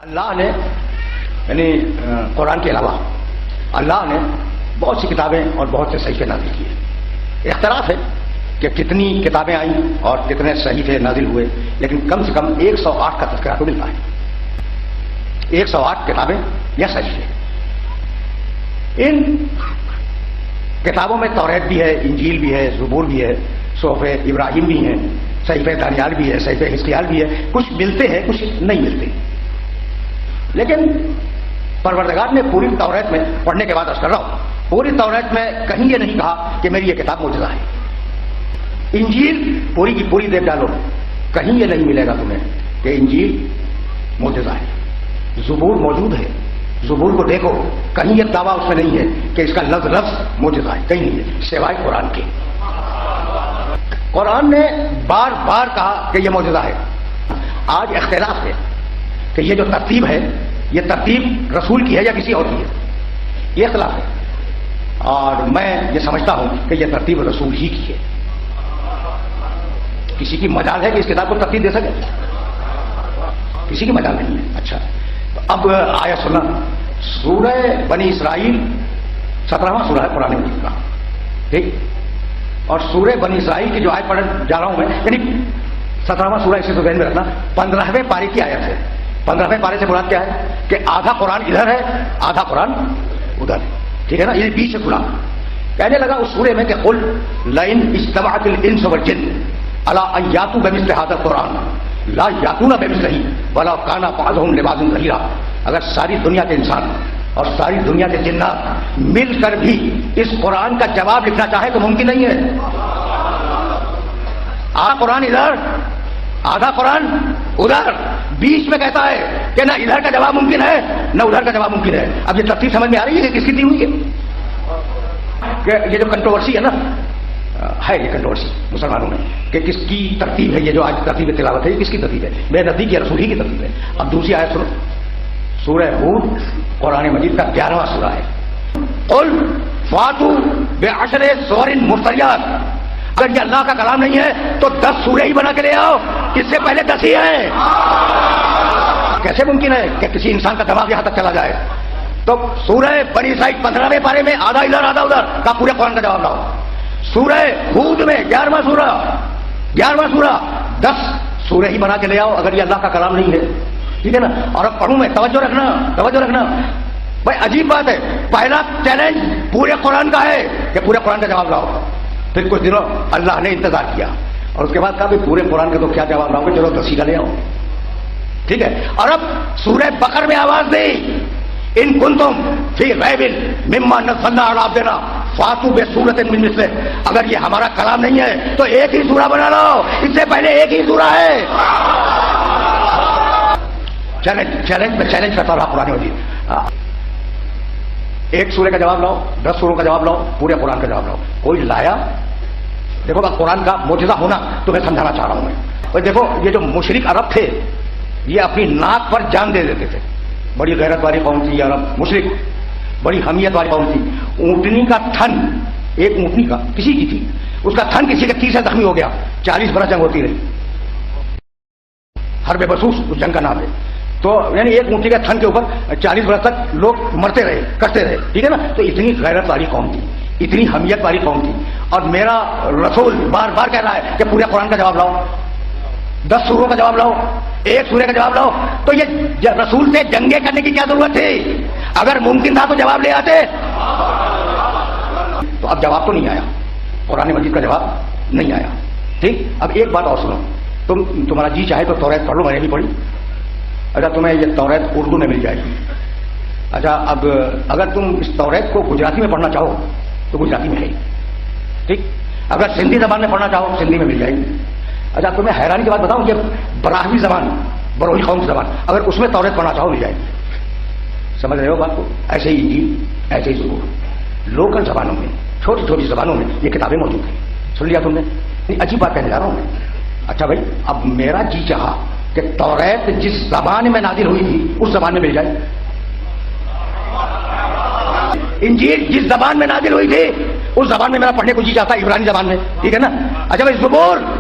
اللہ نے یعنی قرآن کے علاوہ اللہ نے بہت سی کتابیں اور بہت سے صحیفے نازل کیے۔ اختلاف ہے کہ کتنی کتابیں آئیں اور کتنے صحیفے نازل ہوئے، لیکن کم سے کم 108 کا تذکرہ تو ملتا ہے۔ 108 کتابیں یا صحیفے۔ ان کتابوں میں توریت بھی ہے، انجیل بھی ہے، زبور بھی ہے، صحف ابراہیم بھی ہیں، صحیفہ دانیال بھی ہے، صحیفہ حزقیال بھی ہے۔ کچھ ملتے ہیں، کچھ نہیں ملتے، لیکن پروردگار نے پوری توریت میں پڑھنے کے بعد عرض کر رہا ہوں، پوری توریت میں کہیں یہ نہیں کہا کہ میری یہ کتاب معجزہ ہے۔ انجیل پوری کی پوری دیکھ ڈالو، کہیں یہ نہیں ملے گا تمہیں کہ انجیل معجزہ ہے۔ زبور موجود ہے، زبور کو دیکھو، کہیں یہ دعویٰ اس میں نہیں ہے کہ اس کا لفظ معجزہ ہے، کہیں نہیں ہے سوائے قرآن کے۔ قرآن نے بار بار کہا کہ یہ معجزہ ہے۔ آج اختلاف ہے کہ یہ جو ترتیب ہے، یہ ترتیب رسول کی ہے یا کسی اور کی ہے، یہ اختلاف ہے، اور میں یہ سمجھتا ہوں کہ یہ ترتیب رسول ہی کی ہے۔ کسی کی مجال ہے کہ اس کتاب کو ترتیب دے سکے؟ کسی کی مجال نہیں ہے۔ اچھا، تو اب آیا سنا، سورہ بنی اسرائیل 17واں سورہ ہے قرآن مجید کا، ٹھیک، اور سورہ بنی اسرائیل کی جو آیت پڑھنے جا رہا ہوں میں، یعنی 17واں سورہ، اسے تو ذہن میں رکھنا، 15ویں پارے کی آیت ہے۔ 15ویں پارے سے مراد کیا ہے کہ آدھا قرآن ادھر ہے، آدھا قرآن ادھر ہے، ٹھیک ہے نا، یہ بیچ سے کھلا۔ کہنے لگا اس سورے میں کہ قل لئن اجتمعت الانس والجن علی ان یاتوا بمثل هذا القرآن لا یاتون بمثلہ ولو کان بعضهم لبعض ظہیرا۔ اگر ساری دنیا کے انسان اور ساری دنیا کے جنات مل کر بھی اس قرآن کا جواب لکھنا چاہے تو ممکن نہیں ہے۔ آدھا قرآن ادھر، آدھا قرآن ادھر، بیچ میں کہتا ہے کہ نہ ادھر کا جواب ممکن ہے نہ ادھر کا جواب ممکن ہے۔ اب یہ ترتیب سمجھ میں آ رہی ہے کہ کس کی دی ہوئی ہے؟ کہ یہ جو کنٹروورسی ہے نا، ہے یہ کنٹروورسی مسلمانوں میں کہ کس کی ترتیب ہے، یہ جو آج ترتیب تلاوت ہے یہ کس کی ترتیب ہے؟ میرے نزدیک یہ رسول ہی کی ترتیب ہے۔ اب دوسری آیت سنو، سورہ ہود قرآن مجید کا 11واں سورہ ہے۔ قل فاتوا بعشر سور مفتریات، اگر یہ اللہ کا کلام نہیں ہے تو 10 سورے ہی بنا کے لے آؤ، اس سے پہلے 10 ہی ہیں۔ کیسے ممکن ہے کہ کسی انسان کا دماغ یہاں تک چلا جائے؟ تو سورہ بنی اسرائیل 15ویں پارے میں آدھا ادھر آدھا ادھر کا پورے قرآن کا جواب لاؤ۔ سورہ ہود میں 11واں سورہ 10 سورے ہی بنا کے لے آؤ اگر یہ اللہ کا کلام نہیں ہے، ٹھیک ہے نا۔ اور اب پڑھوں میں، توجہ رکھنا بھائی، عجیب بات ہے، پہلا چیلنج پورے قرآن کا ہے کہ پورے قرآن کا جواب لاؤ۔ پھر کچھ دنوں اللہ نے انتظار کیا اور اس کے بعد کہا بھی پورے قرآن کا تو کیا جواب لاؤ گے، چلو 10 کا لے آؤ، ٹھیک ہے۔ اور اب سورہ بقرہ میں آواز دی، ان کنتم فی ریب مما نزلنا علی عبدنا فاتوا بسورۃ من مثلہ، اگر یہ ہمارا کلام نہیں ہے تو ایک ہی سورہ بنا لو، اس سے پہلے ایک ہی سورہ ہے۔ چیلنج کرتا رہا قرآن مجید، ایک سورے کا جواب لاؤ، 10 سوروں کا جواب لاؤ، پورے قرآن کا جواب لاؤ، کوئی لایا؟ دیکھو بات، قرآن کا معجزہ ہونا تمہیں سمجھانا چاہ رہا ہوں میں۔ اور دیکھو یہ جو مشرک عرب تھے، یہ اپنی ناک پر جان دے دیتے تھے، بڑی غیرت والی قوم تھی عرب، مشرک بڑی حمیت والی قوم تھی۔ اونٹنی کا تھن، ایک اونٹنی کا کسی کی تھی، اس کا تھن کسی کے تیر سے زخمی ہو گیا، 40 برس جنگ ہوتی رہی، حرب بسوس اس جنگ کا نام ہے۔ تو یعنی ایک اونٹنی کا تھن کے اوپر 40 برس تک لوگ مرتے رہے، کٹتے رہے، ٹھیک ہے نا۔ تو اتنی غیرت والی قوم تھی، اتنی حمیت والی قوم تھی، اور میرا رسول بار بار کہہ رہا ہے کہ پورے قرآن کا جواب لاؤ، 10 سوروں کا جواب لاؤ، ایک سورے کا جواب لاؤ۔ تو یہ رسول سے جنگیں کرنے کی کیا ضرورت تھی؟ اگر ممکن تھا تو جواب لے آتے۔ تو اب جواب تو نہیں آیا، قرآن مجید کا جواب نہیں آیا، ٹھیک۔ اب ایک بات اور سنو، تمہارا جی چاہے تو توریت پڑھ لو، میں نے بھی پڑھی۔ اچھا، تمہیں یہ توریت اردو میں مل جائے گی۔ اچھا، اب اگر تم اس توریت کو گجراتی میں پڑھنا چاہو تو گجراتی میں ہے، ٹھیک۔ اگر سندھی زبان میں پڑھنا چاہو سندھی میں مل جائے گی۔ اچھا، تمہیں حیرانی کی بات بتاؤں کہ براہوی زبان، بروہی قوم کی زبان، اگر اس میں توریت پڑھنا چاہو مل جائے گی۔ سمجھ رہے ہو بات کو؟ ایسے ہی انجیل، ایسے ہی زبور، لوکل زبانوں میں، چھوٹی چھوٹی زبانوں میں یہ کتابیں موجود ہیں۔ سن لیا تم نے؟ نہیں، عجیب بات کہنے جا رہا ہوں میں۔ اچھا بھائی، اب میرا جی چاہا کہ توریت جس زبان میں نازل ہوئی تھی اس زبان میں مل جائے، انجیل جس زبان میں نازل ہوئی تھی اس زبان میں میرا پڑھنے کو جی چاہتا ہے، عبرانی زبان میں، ٹھیک ہے نا۔ اچھا بھائی، زبور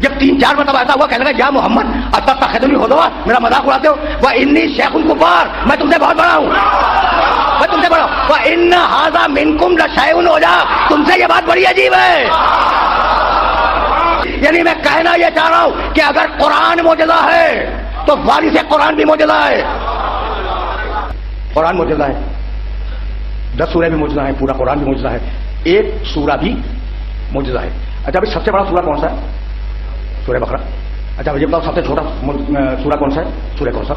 جب 3-4 مرتبہ ایسا ہوا کہنے لگا یا محمد اتتخذنی ہزوا، میرا مذاق اڑاتے ہو، وانی شیخ کفار، میں تم سے بہت بڑا ہوں، میں تم سے بڑا ہوں، وان ھذا منکم لشیء عجاب، تم سے یہ بات بڑی عجیب ہے۔ یعنی میں کہنا یہ چاہ رہا ہوں کہ اگر قرآن معجزہ ہے تو وارث قرآن بھی معجزہ ہے۔ قرآن معجزہ ہے، 10 سورہ بھی معجزہ ہے، پورا قرآن بھی معجزہ ہے، ایک سورہ بھی معجزہ ہے۔ اچھا بھائی سب سے بڑا سورہ کون سا ہے؟ سورہ بقرہ۔ اچھا یہ بتاؤ سب سے چھوٹا سورہ کون سا ہے؟ سورہ کوثر۔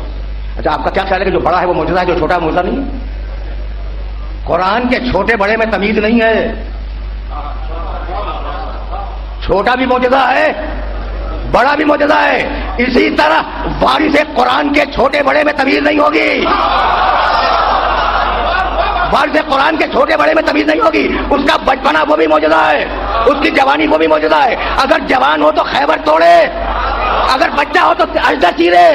اچھا آپ کا کیا خیال ہے کہ جو بڑا ہے وہ معجزہ ہے، جو چھوٹا ہے معجزہ نہیں ہے؟ قرآن کے چھوٹے بڑے میں تمیز نہیں ہے، چھوٹا بھی معجزہ ہے، بڑا بھی معجزہ ہے، اسی طرح وارث قرآن کے چھوٹے بڑے میں تمیز نہیں ہوگی، وارث قرآن کے چھوٹے بڑے میں تمیز نہیں ہوگی، اس کا بچپنا وہ بھی معجزہ ہے، اس کی جوانی وہ بھی معجزہ ہے، اگر جوان ہو تو خیبر توڑے، اگر بچہ ہو تو اجدر چیرے۔